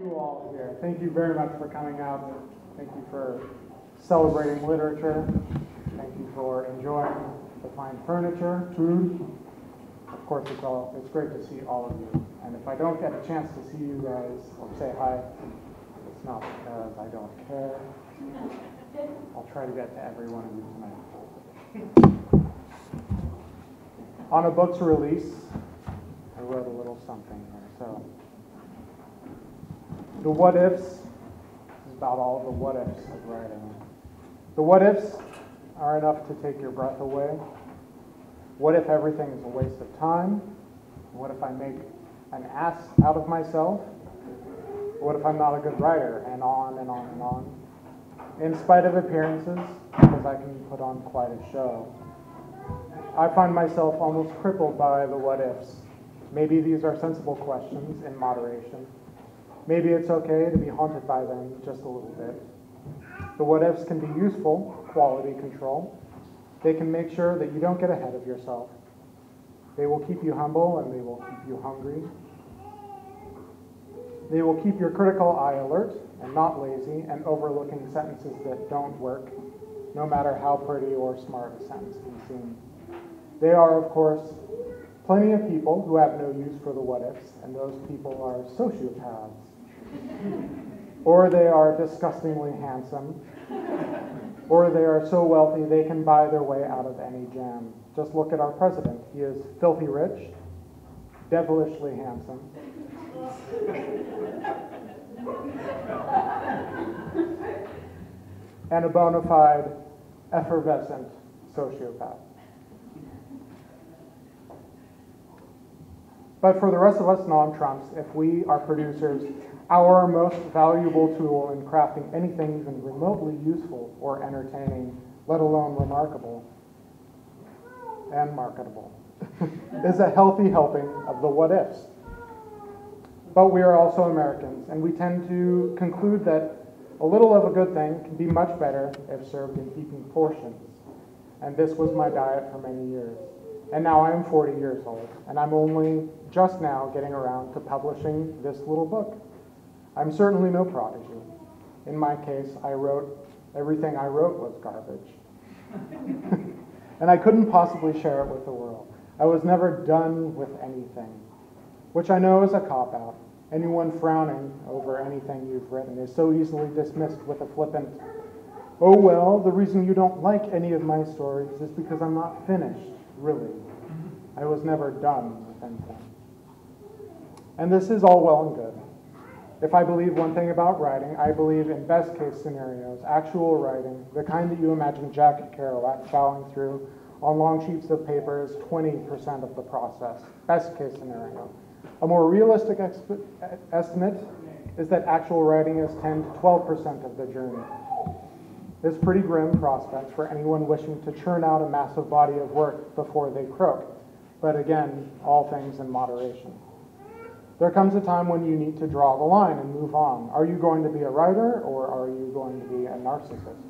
you all here. Thank you very much for coming out. Thank you for celebrating literature. Thank you for enjoying the fine furniture, food. Of course, it's great to see all of you. And if I don't get a chance to see you guys or say hi, it's not because I don't care. I'll try to get to every one of you tonight. On a book's release, I wrote a little something here. So, the what ifs is about all the what ifs of writing. The what ifs are enough to take your breath away. What if everything is a waste of time? What if I make an ass out of myself? What if I'm not a good writer? And on and on and on. In spite of appearances, because I can put on quite a show. I find myself almost crippled by the what ifs. Maybe these are sensible questions in moderation. Maybe it's okay to be haunted by them just a little bit. The what ifs can be useful, quality control. They can make sure that you don't get ahead of yourself. They will keep you humble and they will keep you hungry. They will keep your critical eye alert and not lazy and overlooking sentences that don't work, no matter how pretty or smart a sentence can seem. They are, of course, plenty of people who have no use for the what-ifs, and those people are sociopaths. Or they are disgustingly handsome. Or they are so wealthy they can buy their way out of any jam. Just look at our president. He is filthy rich, devilishly handsome, and a bona fide, effervescent sociopath. But for the rest of us non-Trumps, if we are producers, our most valuable tool in crafting anything even remotely useful or entertaining, let alone remarkable and marketable, is a healthy helping of the what-ifs. But we are also Americans, and we tend to conclude that a little of a good thing can be much better if served in heaping portions. And this was my diet for many years. And now I'm 40 years old, and I'm only just now getting around to publishing this little book. I'm certainly no prodigy. In my case, everything I wrote was garbage. And I couldn't possibly share it with the world. I was never done with anything, which I know is a cop-out. Anyone frowning over anything you've written is so easily dismissed with a flippant, "Oh well, the reason you don't like any of my stories is because I'm not finished, really. I was never done with anything." And this is all well and good. If I believe one thing about writing, I believe in best case scenarios, actual writing, the kind that you imagine Jack Kerouac plowing through on long sheets of paper is 20% of the process. Best case scenario. A more realistic estimate is that actual writing is 10 to 12% of the journey. This pretty grim prospect for anyone wishing to churn out a massive body of work before they croak. But again, all things in moderation. There comes a time when you need to draw the line and move on. Are you going to be a writer or are you going to be a narcissist?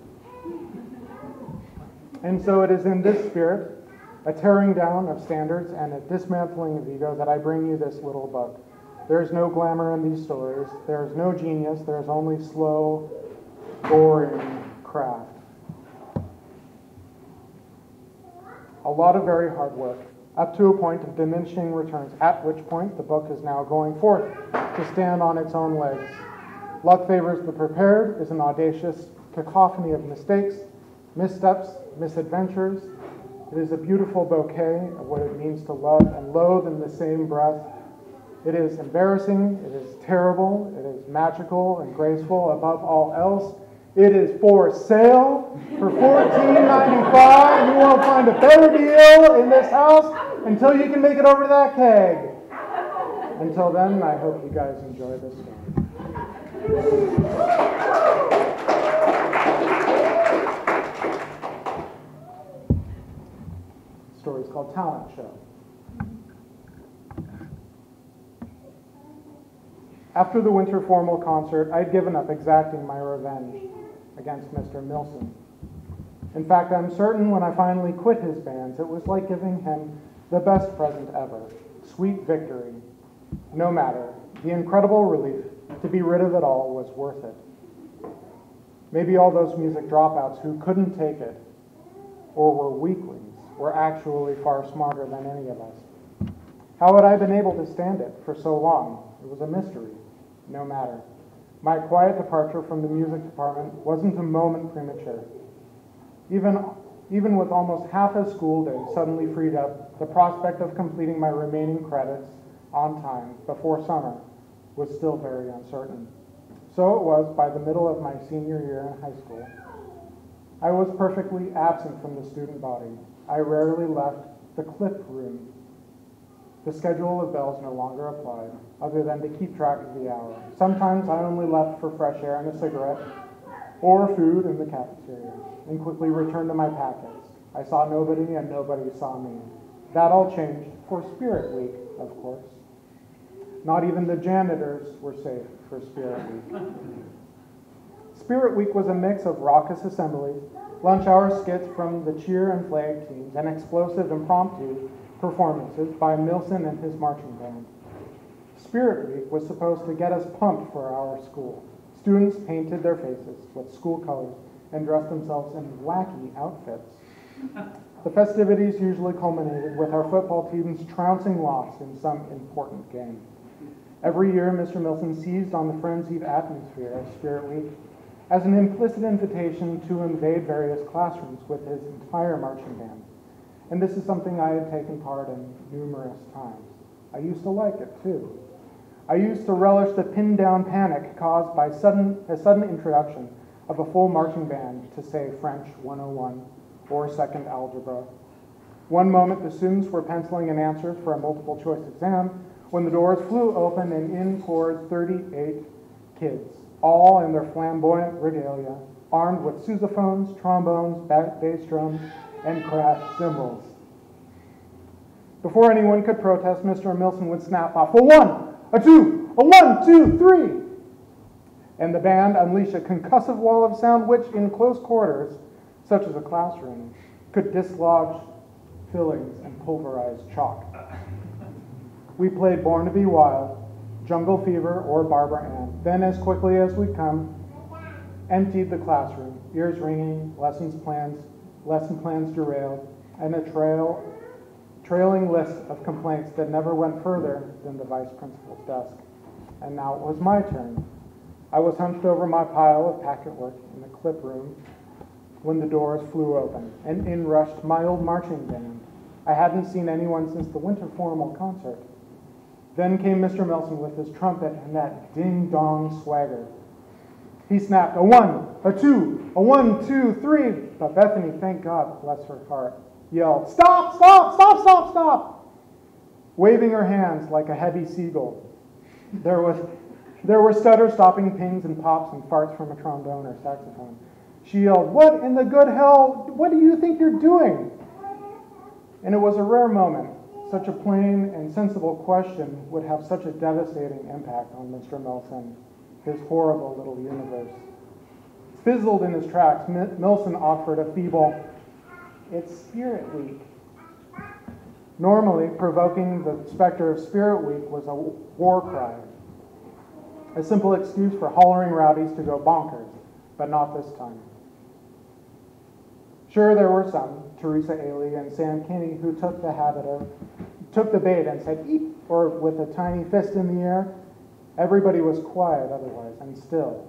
And so it is in this spirit, a tearing down of standards and a dismantling of ego, that I bring you this little book. There is no glamour in these stories. There is no genius. There is only slow, boring craft. A lot of very hard work, up to a point of diminishing returns, at which point the book is now going forth to stand on its own legs. Luck favors the prepared is an audacious cacophony of mistakes, missteps, misadventures. It is a beautiful bouquet of what it means to love and loathe in the same breath. It is embarrassing, it is terrible, it is magical and graceful. Above all else, it is for sale for $14.95. You won't find a better deal in this house until you can make it over to that keg. Until then, I hope you guys enjoy this story. The story is called Talent Show. After the winter formal concert, I'd given up exacting my revenge against Mr. Milson. In fact, I'm certain when I finally quit his bands, it was like giving him the best present ever, sweet victory. No matter, the incredible relief To be rid of it all was worth it. Maybe all those music dropouts who couldn't take it or were weaklings were actually far smarter than any of us. How had I been able to stand it for so long? It was a mystery. No matter. My quiet departure from the music department wasn't a moment premature. Even with almost half a school day suddenly freed up, the prospect of completing my remaining credits on time before summer was still very uncertain. So it was by the middle of my senior year in high school. I was perfectly absent from the student body. I rarely left the clip room. The schedule of bells no longer applied, other than to keep track of the hour. Sometimes I only left for fresh air and a cigarette, or food in the cafeteria, and quickly returned to my packets. I saw nobody and nobody saw me. That all changed for Spirit Week, of course. Not even the janitors were safe for Spirit Week. Spirit Week was a mix of raucous assemblies, lunch hour skits from the cheer and flag teams, and explosive impromptu performances by Milson and his marching band. Spirit Week was supposed to get us pumped for our school. Students painted their faces with school colors and dressed themselves in wacky outfits. The festivities usually culminated with our football teams trouncing loss in some important game. Every year, Mr. Milson seized on the frenzied atmosphere of Spirit Week as an implicit invitation to invade various classrooms with his entire marching band. And this is something I had taken part in numerous times. I used to like it, too. I used to relish the pinned-down panic caused by a sudden introduction of a full marching band to, say, French 101 or second algebra. One moment, the students were penciling in answers for a multiple-choice exam when the doors flew open and in poured 38 kids, all in their flamboyant regalia, armed with sousaphones, trombones, bass drums, and crash cymbals. Before anyone could protest, Mr. Milson would snap off a 1, a 2, a 1, 2, 3, and the band unleashed a concussive wall of sound which, in close quarters, such as a classroom, could dislodge fillings and pulverize chalk. We played Born to Be Wild, Jungle Fever, or Barber Ann. Then, as quickly as we'd come, emptied the classroom, ears ringing, lesson plans derailed, and a trailing list of complaints that never went further than the vice principal's desk. And now it was my turn. I was hunched over my pile of packet work in the clip room when the doors flew open, and in rushed my old marching band. I hadn't seen anyone since the winter formal concert. Then came Mr. Milson with his trumpet and that ding-dong swagger. He snapped a 1, a 2, a 1, 2, 3, but Bethany, thank God, bless her heart, yelled, "Stop, stop, stop, stop, stop!" waving her hands like a heavy seagull. There were stutter-stopping pings and pops and farts from a trombone or saxophone. She yelled, "What in the good hell, what do you think you're doing?" And it was a rare moment. Such a plain and sensible question would have such a devastating impact on Mr. Milson, his horrible little universe. Fizzled in his tracks, Milson offered a feeble, "It's Spirit Week." Normally, provoking the specter of Spirit Week was a war cry, a simple excuse for hollering rowdies to go bonkers, but not this time. Sure, there were some, Teresa Ailey and Sam Kinney, who took the bait and said, "Eep," or with a tiny fist in the air. Everybody was quiet otherwise, and still.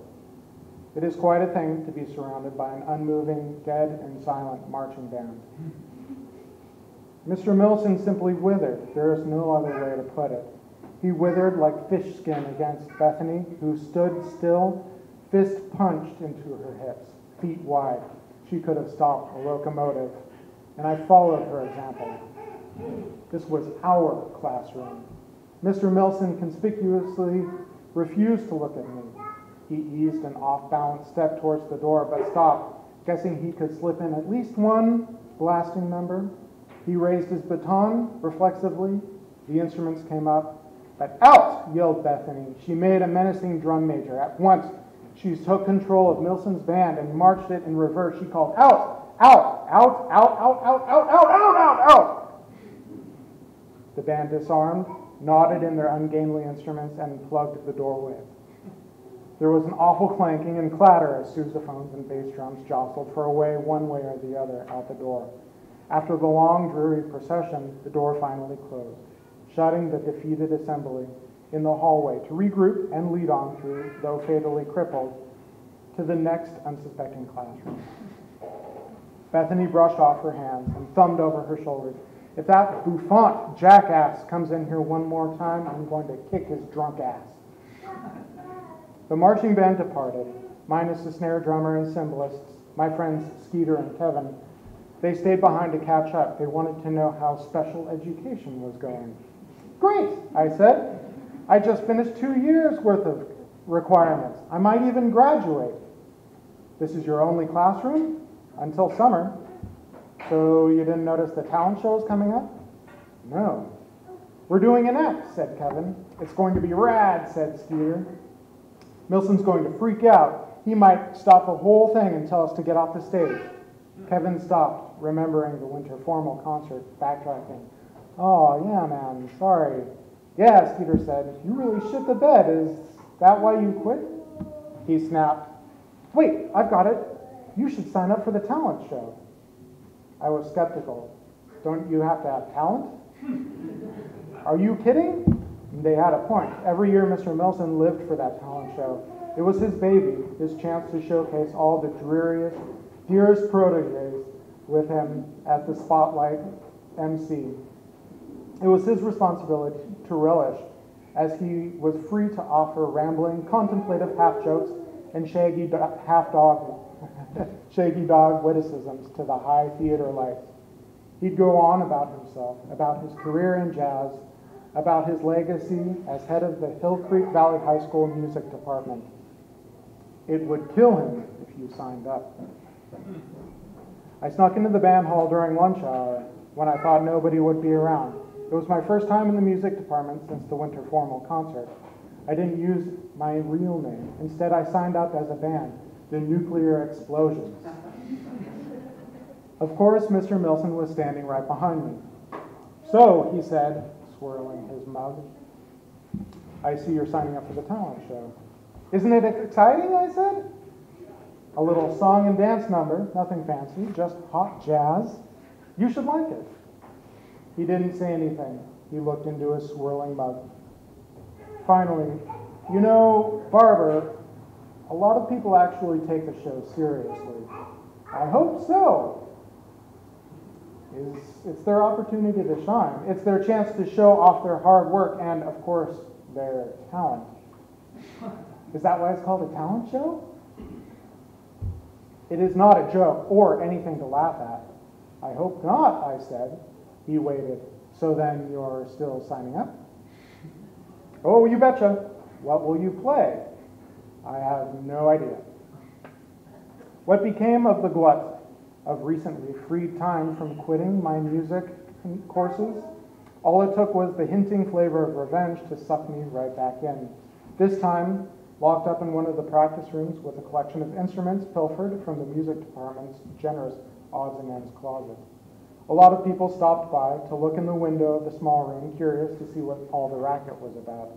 It is quite a thing to be surrounded by an unmoving, dead and silent marching band. Mr. Milson simply withered. There is no other way to put it. He withered like fish skin against Bethany, who stood still, fist punched into her hips, feet wide. She could have stopped a locomotive, and I followed her example. This was our classroom. Mr. Milson conspicuously refused to look at me. He eased an off-balance step towards the door, but stopped, guessing he could slip in at least one blasting number. He raised his baton reflexively. The instruments came up. But out, yelled Bethany. She made a menacing drum major. At once, she took control of Milson's band and marched it in reverse. She called, "Out, out, out, out, out, out, out, out, out, out, out." The band disarmed, nodded in their ungainly instruments, and plugged the doorway. There was an awful clanking and clatter as sousaphones and bass drums jostled for a way one way or the other out the door. After the long, dreary procession, the door finally closed, shutting the defeated assembly in the hallway to regroup and lead on through, though fatally crippled, to the next unsuspecting classroom. Bethany brushed off her hands and thumbed over her shoulders. If that bouffant jackass comes in here one more time, I'm going to kick his drunk ass. The marching band departed, minus the snare drummer and cymbalists, my friends Skeeter and Kevin. They stayed behind to catch up. They wanted to know how special education was going. Great, I said. I just finished 2 years worth of requirements. I might even graduate. This is your only classroom? Until summer. So you didn't notice the talent shows coming up? No. We're doing an act, said Kevin. It's going to be rad, said Skeeter. Milson's going to freak out. He might stop the whole thing and tell us to get off the stage. Kevin stopped, remembering the winter formal concert, backtracking. Oh, yeah, man, sorry. Yeah, Skeeter said, you really shit the bed. Is that why you quit? He snapped. Wait, I've got it. You should sign up for the talent show. I was skeptical. Don't you have to have talent? Are you kidding? They had a point. Every year Mr. Milson lived for that talent show. It was his baby, his chance to showcase all the dreariest, dearest proteges with him as the spotlight MC. It was his responsibility to relish, as he was free to offer rambling, contemplative half-jokes and shaggy dog witticisms to the high theater lights. He'd go on about himself, about his career in jazz, about his legacy as head of the Hill Creek Valley High School music department. It would kill him if you signed up. I snuck into the band hall during lunch hour when I thought nobody would be around. It was my first time in the music department since the winter formal concert. I didn't use my real name. Instead, I signed up as a band, the Nuclear Explosions. Of course, Mr. Milson was standing right behind me. So, he said, swirling his mug, I see you're signing up for the talent show. Isn't it exciting, I said. A little song and dance number, nothing fancy, just hot jazz. You should like it. He didn't say anything. He looked into his swirling mug. Finally, you know, Barber, a lot of people actually take the show seriously. I hope so. It's their opportunity to shine. It's their chance to show off their hard work and, of course, their talent. Is that why it's called a talent show? It is not a joke or anything to laugh at. I hope not, I said. He waited. So then you're still signing up? Oh, you betcha. What will you play? I have no idea. What became of the glut of recently freed time from quitting my music courses? All it took was the hinting flavor of revenge to suck me right back in. This time, locked up in one of the practice rooms with a collection of instruments pilfered from the music department's generous odds and ends closet. A lot of people stopped by to look in the window of the small room, curious to see what all the racket was about.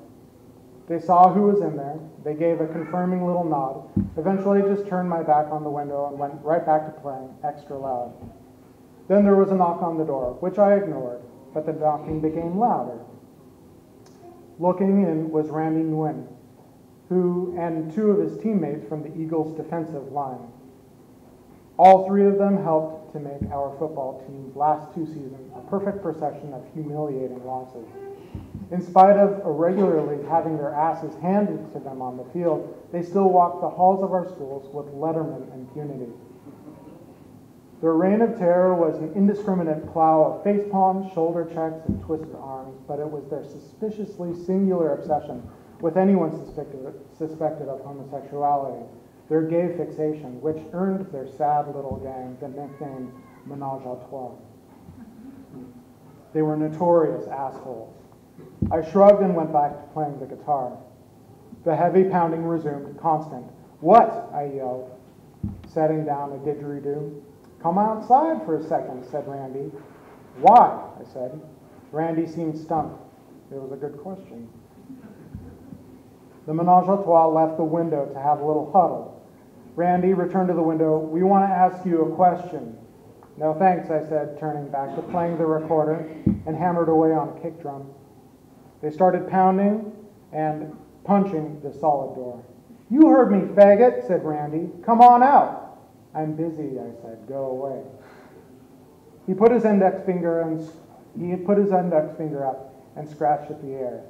They saw who was in there. They gave a confirming little nod. Eventually, I just turned my back on the window and went right back to playing extra loud. Then there was a knock on the door, which I ignored, but the knocking became louder. Looking in was Randy Nguyen, and two of his teammates from the Eagles' defensive line. All three of them helped to make our football team's last 2 seasons a perfect procession of humiliating losses. In spite of irregularly having their asses handed to them on the field, they still walked the halls of our schools with Letterman impunity. Their reign of terror was an indiscriminate plow of face palms, shoulder checks, and twisted arms, but it was their suspiciously singular obsession with anyone suspected of homosexuality, their gay fixation, which earned their sad little gang the nickname Ménage à Trois. They were notorious assholes. I shrugged and went back to playing the guitar. The heavy pounding resumed, constant. What? I yelled, setting down a didgeridoo. Come outside for a second, said Randy. Why? I said. Randy seemed stumped. It was a good question. The menage a trois left the window to have a little huddle. Randy returned to the window. "We want to ask you a question." "No thanks," I said, turning back to playing the recorder, and hammered away on a kick drum. They started pounding and punching the solid door. "You heard me, faggot," said Randy. "Come on out." "I'm busy," I said. "Go away." He put his index finger up and scratched at the air.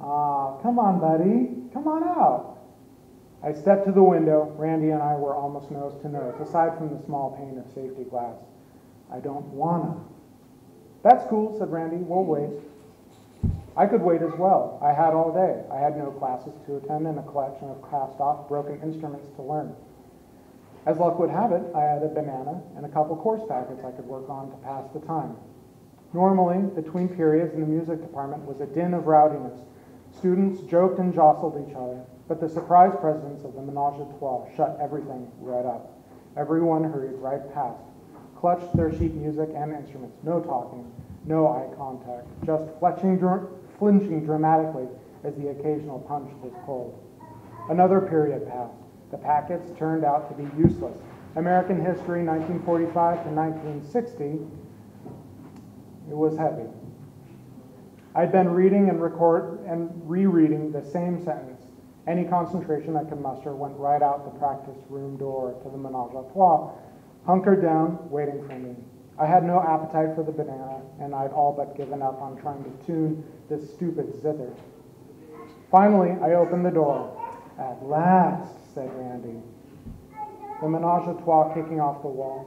"Ah, come on, buddy. Come on out." I stepped to the window. Randy and I were almost nose to nose, aside from the small pane of safety glass. "I don't wanna." "That's cool," said Randy. "We'll wait." I could wait as well. I had all day. I had no classes to attend and a collection of cast-off broken instruments to learn. As luck would have it, I had a banana and a couple course packets I could work on to pass the time. Normally, between periods in the music department was a din of rowdiness. Students joked and jostled each other, but the surprise presence of the menage a trois shut everything right up. Everyone hurried right past, clutched their sheet music and instruments. No talking, no eye contact, just flinching dramatically as the occasional punch was pulled. Another period passed. The packets turned out to be useless. American history, 1945 to 1960, it was heavy. I'd been reading and rereading the same sentence. Any concentration I could muster went right out the practice room door to the menage a trois, hunkered down, waiting for me. I had no appetite for the banana, and I'd all but given up on trying to tune this stupid zither. Finally, I opened the door. "At last," said Randy. The menage a trois kicking off the wall.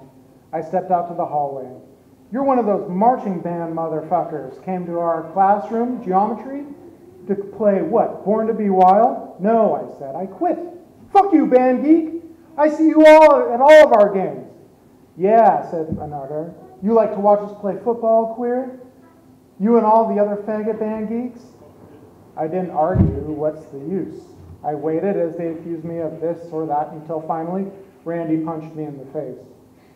I stepped out to the hallway. "You're one of those marching band motherfuckers. Came to our classroom, geometry, to play what, Born to Be Wild?" "No," I said. "I quit." "Fuck you, band geek. I see you all at all of our games." "Yeah," said another. "You like to watch us play football, queer? You and all the other faggot band geeks?" I didn't argue. What's the use? I waited as they accused me of this or that until finally Randy punched me in the face.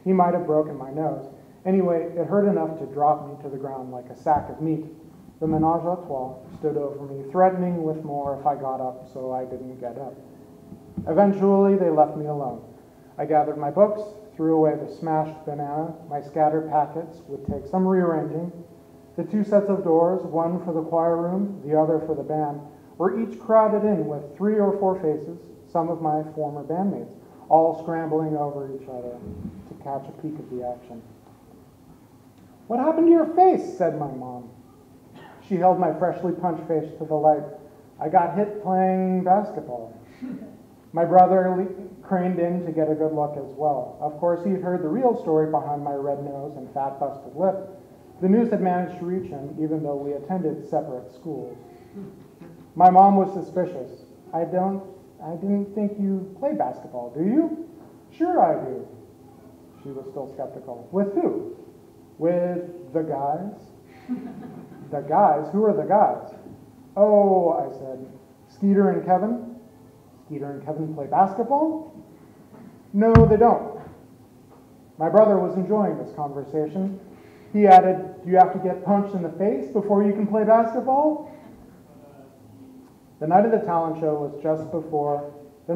He might have broken my nose. Anyway, it hurt enough to drop me to the ground like a sack of meat. The menage a trois stood over me, threatening with more if I got up, so I didn't get up. Eventually, they left me alone. I gathered my books, threw away the smashed banana. My scattered packets would take some rearranging. The two sets of doors, one for the choir room, the other for the band, were each crowded in with 3 or 4 faces, some of my former bandmates, all scrambling over each other to catch a peek of the action. "What happened to your face?" said my mom. She held my freshly punched face to the light. "I got hit playing basketball." My brother craned in to get a good look as well. Of course, he'd heard the real story behind my red nose and fat busted lip. The news had managed to reach him, even though we attended separate schools. My mom was suspicious. I didn't think you play basketball, do you?" "Sure I do." She was still skeptical. "With who?" "With the guys." "The guys? Who are the guys?" "Oh," I said, "Skeeter and Kevin." "Skeeter and Kevin play basketball?" "No, they don't." My brother was enjoying this conversation. He added, "Do you have to get punched in the face before you can play basketball?" The night of the talent show, just before the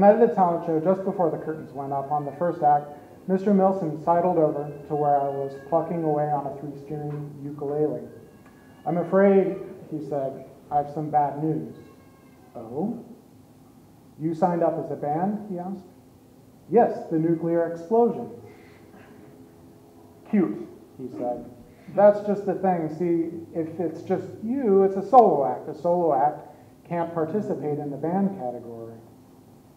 curtains went up on the first act, Mr. Milson sidled over to where I was plucking away on a 3-string ukulele. "I'm afraid," he said, "I have some bad news." "Oh? You signed up as a band?" he asked. "Yes, the nuclear explosion." "Cute," he said. "That's just the thing. See, if it's just you, it's a solo act. A solo act can't participate in the band category."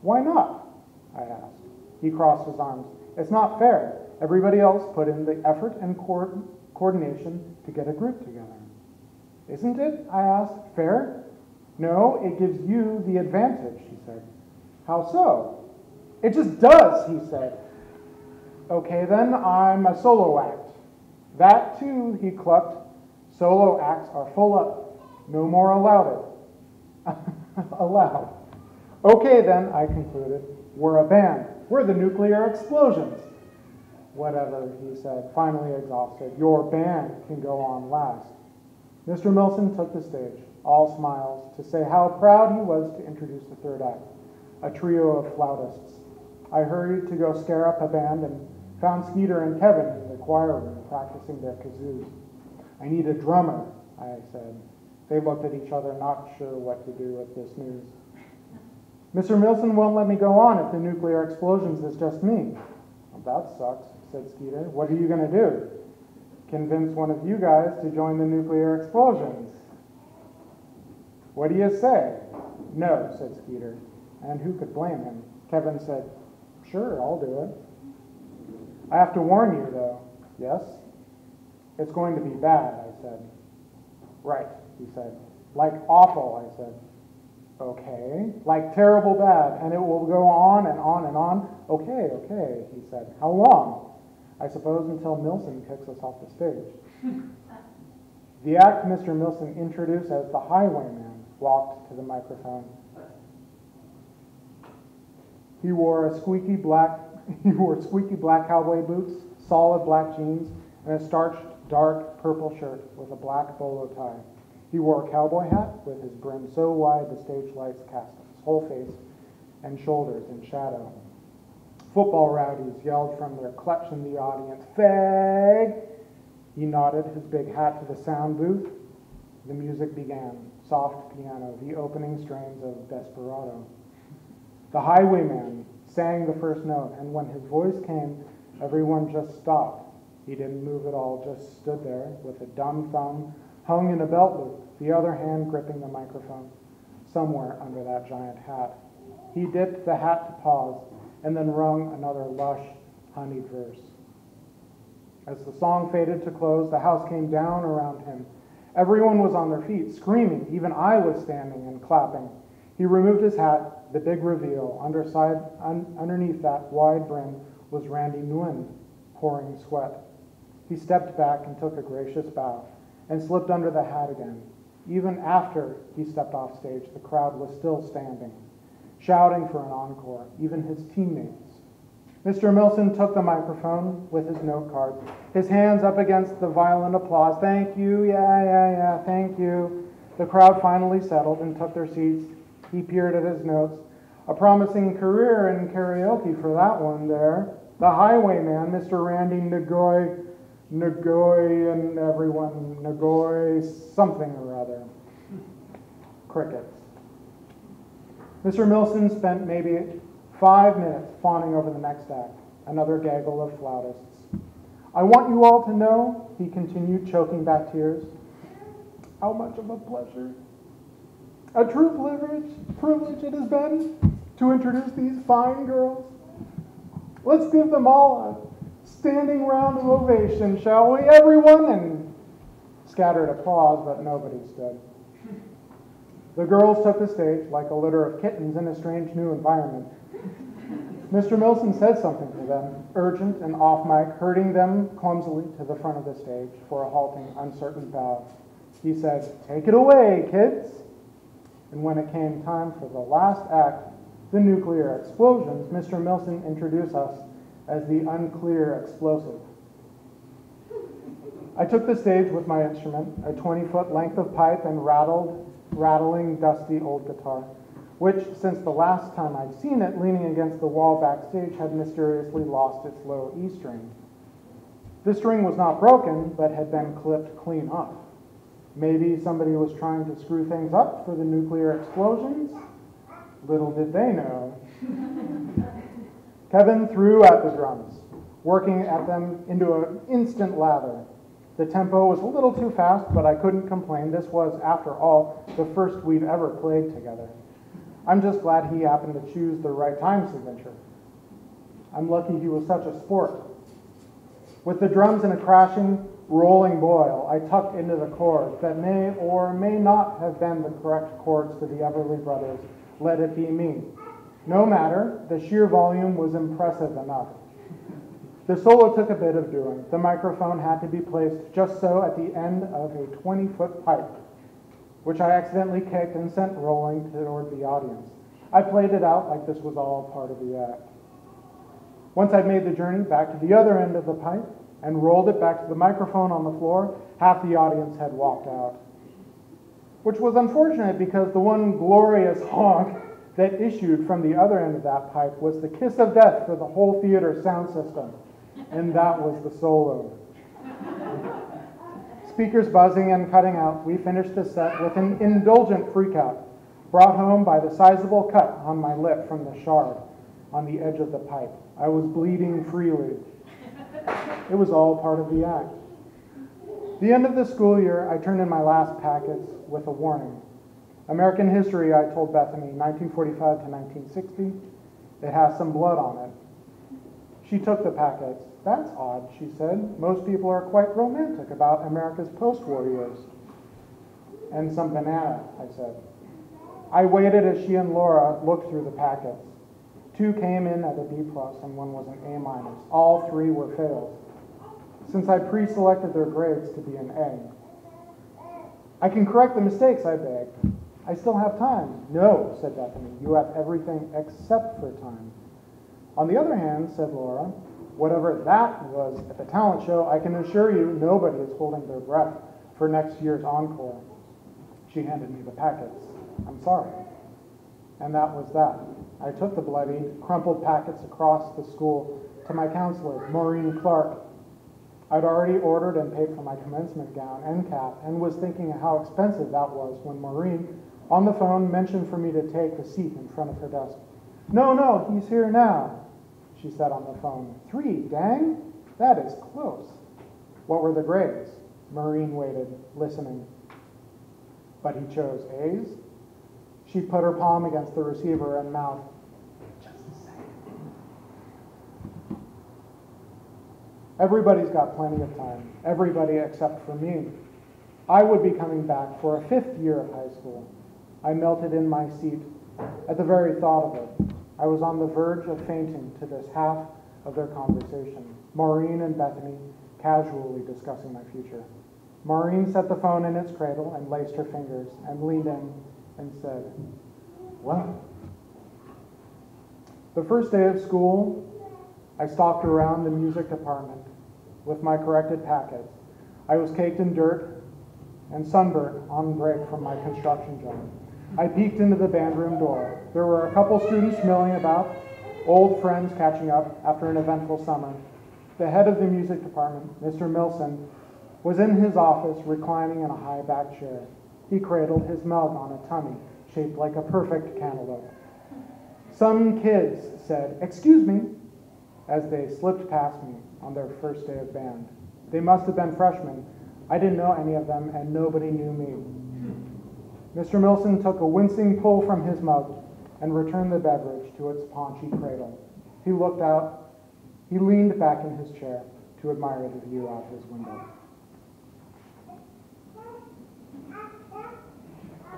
"Why not?" I asked. He crossed his arms. "It's not fair. Everybody else put in the effort and coordination to get a group together." "Isn't it?" I asked. "Fair?" "No, it gives you the advantage," he said. "How so?" "It just does," he said. "Okay, then I'm a solo act." "That too," he clucked. "Solo acts are full up. No more allowed." Allowed. "Okay, then," I concluded. "We're a band. We're the nuclear explosions." "Whatever," he said, finally exhausted. "Your band can go on last." Mr. Milson took the stage. all smiles, to say how proud he was to introduce the third act, a trio of flautists. I hurried to go scare up a band and found Skeeter and Kevin in the choir room practicing their kazoos. I need a drummer, I said. They looked at each other, not sure what to do with this news. Mr. Milson won't let me go on if the nuclear explosions is just me. Well, that sucks, said Skeeter. What are you going to do? Convince one of you guys to join the nuclear explosions. What do you say? No, said Skeeter. And who could blame him? Kevin said, sure, I'll do it. I have to warn you, though. Yes? It's going to be bad, I said. Right, he said. Like awful, I said. Okay. Like terrible bad, and it will go on and on and on. Okay, he said. How long? I suppose until Milson kicks us off the stage. The act Mr. Milson introduced as the Highwayman walked to the microphone. He wore squeaky black cowboy boots, solid black jeans, and a starched dark purple shirt with a black bolo tie. He wore a cowboy hat with his brim so wide the stage lights cast his whole face and shoulders in shadow. Football rowdies yelled from their clutch in the audience, "Fag!" He nodded his big hat to the sound booth. The music began, soft piano, the opening strains of Desperado. The Highwayman sang the first note, and when his voice came, everyone just stopped. He didn't move at all, just stood there with a dumb thumb hung in a belt loop, the other hand gripping the microphone, somewhere under that giant hat. He dipped the hat to pause, and then rung another lush, honeyed verse. As the song faded to close, the house came down around him. Everyone was on their feet, screaming. Even I was standing and clapping. He removed his hat, the big reveal. Underneath that wide brim was Randy Nguyen, pouring sweat. He stepped back and took a gracious bow and slipped under the hat again. Even after he stepped off stage, the crowd was still standing, shouting for an encore, even his teammates. Mr. Milson took the microphone with his note card, his hands up against the violent applause. Thank you, yeah, thank you. The crowd finally settled and took their seats. He peered at his notes. A promising career in karaoke for that one there. The Highwayman, Mr. Randy Nagoy, and everyone, Nagoy something or other. Crickets. Mr. Milson spent maybe 5 minutes fawning over the next act, another gaggle of flautists. I want you all to know, he continued, choking back tears, how much of a pleasure, a true privilege it has been to introduce these fine girls. Let's give them all a standing round of ovation, shall we, everyone? And scattered applause, but nobody stood. The girls took the stage like a litter of kittens in a strange new environment. Mr. Milson said something to them, urgent and off-mic, herding them clumsily to the front of the stage for a halting, uncertain bow. He said, "Take it away, kids." And when it came time for the last act, the nuclear explosions, Mr. Milson introduced us as the unclear explosive. I took the stage with my instrument, a 20-foot length of pipe and rattling, dusty old guitar, which, since the last time I'd seen it leaning against the wall backstage, had mysteriously lost its low E string. The string was not broken, but had been clipped clean off. Maybe somebody was trying to screw things up for the nuclear explosions? Little did they know. Kevin threw at the drums, working at them into an instant lather. The tempo was a little too fast, but I couldn't complain. This was, after all, the first we've ever played together. I'm just glad he happened to choose the right time signature. I'm lucky he was such a sport. With the drums in a crashing, rolling boil, I tucked into the chords that may or may not have been the correct chords to the Everly Brothers' Let It Be Me. No matter, the sheer volume was impressive enough. The solo took a bit of doing. The microphone had to be placed just so at the end of a 20-foot pipe, which I accidentally kicked and sent rolling toward the audience. I played it out like this was all part of the act. Once I'd made the journey back to the other end of the pipe and rolled it back to the microphone on the floor, half the audience had walked out. which was unfortunate because the one glorious honk that issued from the other end of that pipe was the kiss of death for the whole theater sound system, and that was the solo. Speakers buzzing and cutting out, we finished the set with an indulgent freakout, brought home by the sizable cut on my lip from the shard on the edge of the pipe. I was bleeding freely. It was all part of the act. The end of the school year, I turned in my last packets with a warning. American history, I told Bethany, 1945 to 1960. It has some blood on it. She took the packets. That's odd, she said. Most people are quite romantic about America's post-war years. And some banana, I said. I waited as she and Laura looked through the packets. 2 came in at a B+, and 1 was an A-. All 3 were fails, since I pre-selected their grades to be an A. I can correct the mistakes, I begged. I still have time. No, said Bethany, you have everything except for time. On the other hand, said Laura, whatever that was at the talent show, I can assure you nobody is holding their breath for next year's encore. She handed me the packets. I'm sorry. And that was that. I took the bloody, crumpled packets across the school to my counselor, Maureen Clark. I'd already ordered and paid for my commencement gown and cap and was thinking how expensive that was when Maureen, on the phone, mentioned for me to take a seat in front of her desk. No, he's here now, she said on the phone. 3, dang, that is close. What were the grades? Maureen waited, listening. But he chose A's? She put her palm against the receiver and mouthed, just a second. Everybody's got plenty of time. Everybody except for me. I would be coming back for a 5th year of high school. I melted in my seat at the very thought of it. I was on the verge of fainting to this half of their conversation. Maureen and Bethany casually discussing my future. Maureen set the phone in its cradle and laced her fingers and leaned in and said, well. The first day of school, I stalked around the music department with my corrected packets. I was caked in dirt and sunburnt on break from my construction job. I peeked into the band room door. There were a couple students milling about, old friends catching up after an eventful summer. The head of the music department, Mr. Milson, was in his office reclining in a high-back chair. He cradled his mug on a tummy shaped like a perfect cantaloupe. Some kids said, excuse me, as they slipped past me on their first day of band. They must have been freshmen. I didn't know any of them, and nobody knew me. Mr. Milson took a wincing pull from his mug and returned the beverage to its paunchy cradle. He looked out. He leaned back in his chair to admire the view out his window.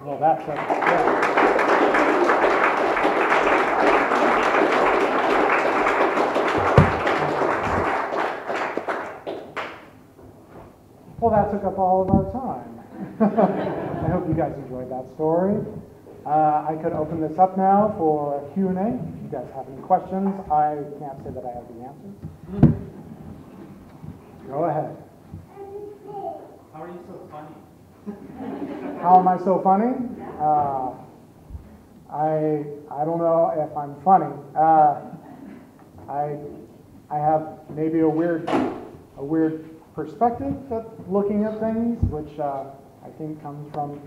Well, that's it. Yeah. Well, that took up all of our time. I hope you guys enjoyed that story. I could open this up now for Q&A. If you guys have any questions, I can't say that I have the answers. Go ahead. How are you so funny? How am I so funny? I don't know if I'm funny. I have maybe a weird perspective at looking at things, which I think comes from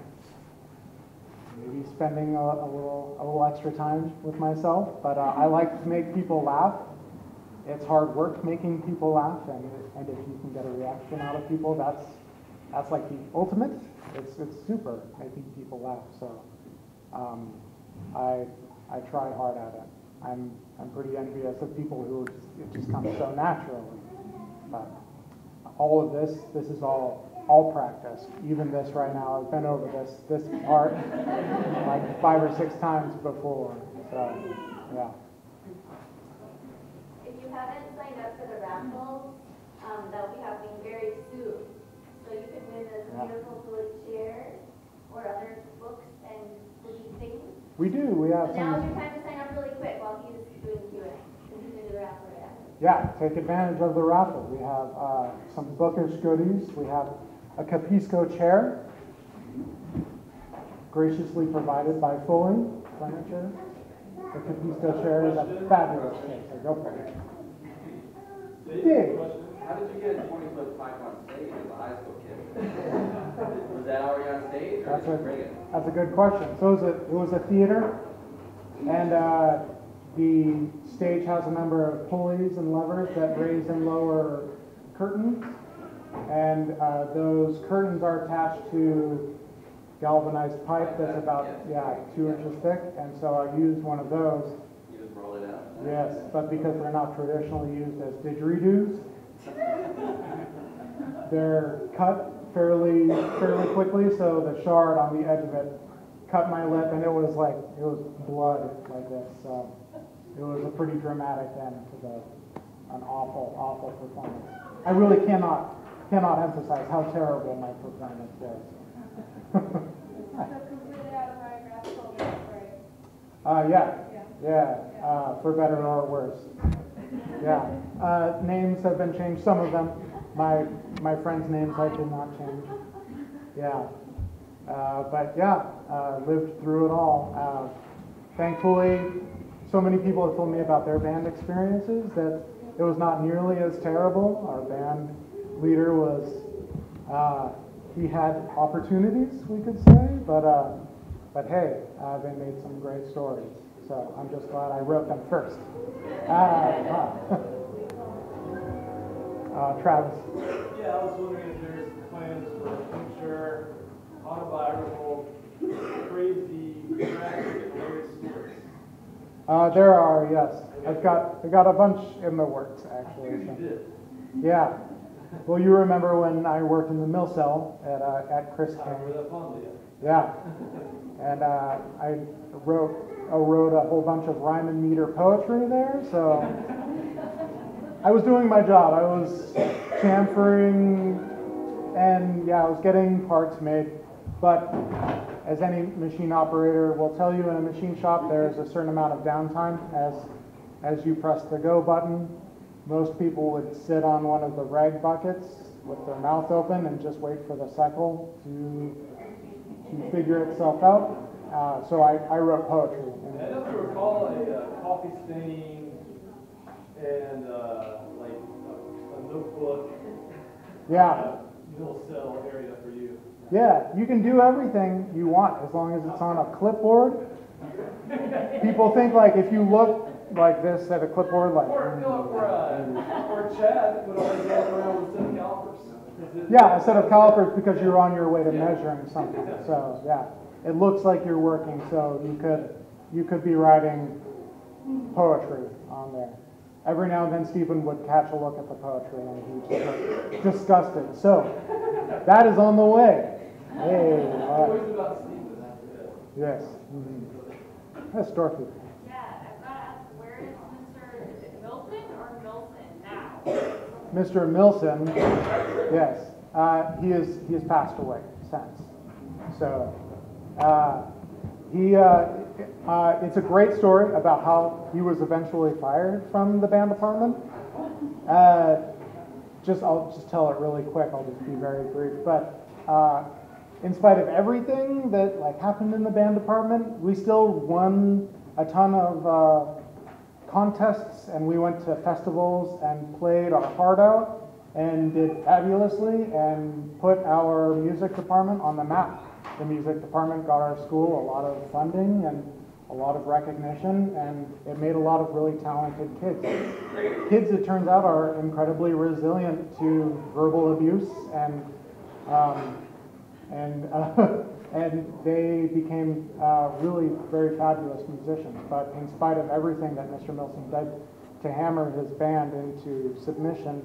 maybe spending a little extra time with myself. But I like to make people laugh. It's hard work making people laugh, and if you can get a reaction out of people, that's like the ultimate. It's super making people laugh. So I try hard at it. I'm pretty envious of people who it just comes so naturally. But all of this is all practice. Even this right now, I've been over this part like 5 or 6 times before. So yeah. If you haven't signed up for the raffle, that'll be happening very soon. So you can win this beautiful wood chair or other books and goodie things. We do. We have so some. Now's your time to sign up really quick while he's doing Q&A. Because he's going to do the raffle right after. Yeah, take advantage of the raffle. We have some bookish goodies. We have a Capisco chair. graciously provided by Foley Furniture. The Capisto chair is a fabulous chair, so go for it. Dig. How did you get a 20-foot pipe on stage as a high school kid? Was that already on stage, or did you bring it? That's a good question. So it was a theater, and the stage has a number of pulleys and levers that raise and lower curtains, and those curtains are attached to galvanized pipe that's about 2 inches thick, and so I used one of those. You just roll it out? Yes, but because they're not traditionally used as didgeridoos, they're cut fairly quickly, so the shard on the edge of it cut my lip, and it was blood like this. So it was a pretty dramatic end to an awful performance. I really cannot emphasize how terrible my performance was. So completely autobiographical, right? For better or worse. Yeah, names have been changed. Some of them, my friends' names I did not change. Yeah, lived through it all. Thankfully, so many people have told me about their band experiences that it was not nearly as terrible. Our band leader was, he had opportunities, we could say, but hey, they made some great stories. So I'm just glad I wrote them first. Travis. Yeah, I was wondering if there's plans for future autobiographical, crazy, tragic, hilarious stories. There are, yes. I got a bunch in the works, actually. You did. Yeah. Well, you remember when I worked in the mill cell at Chris I remember King? that fondly. Yeah. And I wrote a whole bunch of rhyme and meter poetry there, so I was doing my job. I was chamfering, and I was getting parts made. But as any machine operator will tell you, in a machine shop, there's a certain amount of downtime as you press the go button. Most people would sit on one of the rag buckets with their mouth open and just wait for the cycle to figure itself out. So I wrote poetry. And I don't recall a coffee stain and like a notebook. Yeah. Little cell area for you. Yeah, you can do everything you want as long as it's on a clipboard. People think like if you look like this at a clipboard, like Or Chad would always walk around with a set of calipers. a set of calipers because you're on your way to measuring something. So it looks like you're working. So you could be writing poetry on there. Every now and then Stephen would catch a look at the poetry and he'd just look disgusted. So that is on the way. Hey, all right. About Stephen after that. Yes. That's Dorothy. Yeah, I've got to ask, where is is it Milton or Milton now? Mr. Milson, yes, he has passed away since. So it's a great story about how he was eventually fired from the band department. I'll just tell it really quick. I'll just be very brief. But in spite of everything that happened in the band department, we still won a ton of contests, and we went to festivals and played our heart out and did fabulously and put our music department on the map. The music department got our school a lot of funding and a lot of recognition, and it made a lot of really talented kids. Kids, it turns out, are incredibly resilient to verbal abuse, and they became really very fabulous musicians. But in spite of everything that Mr. Milson did to hammer his band into submission,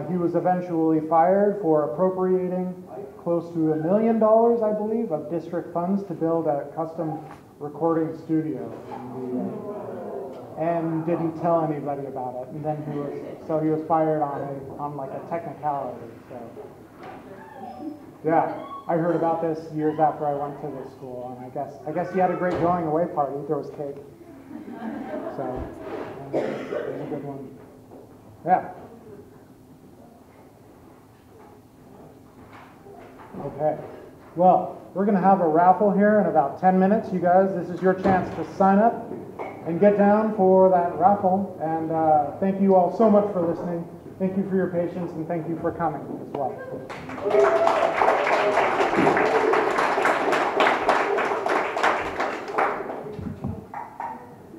he was eventually fired for appropriating close to $1 million, I believe, of district funds to build a custom recording studio, and didn't tell anybody about it. And then he was fired on a technicality. So I heard about this years after I went to this school, and I guess he had a great going away party. There was cake, so it was a good one. Yeah. Okay. Well, we're going to have a raffle here in about 10 minutes. You guys, this is your chance to sign up and get down for that raffle. And thank you all so much for listening. Thank you for your patience, and thank you for coming as well.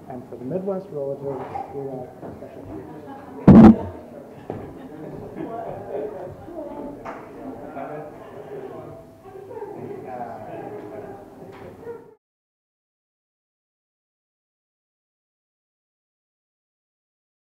And for the Midwest relatives, we got a special treat.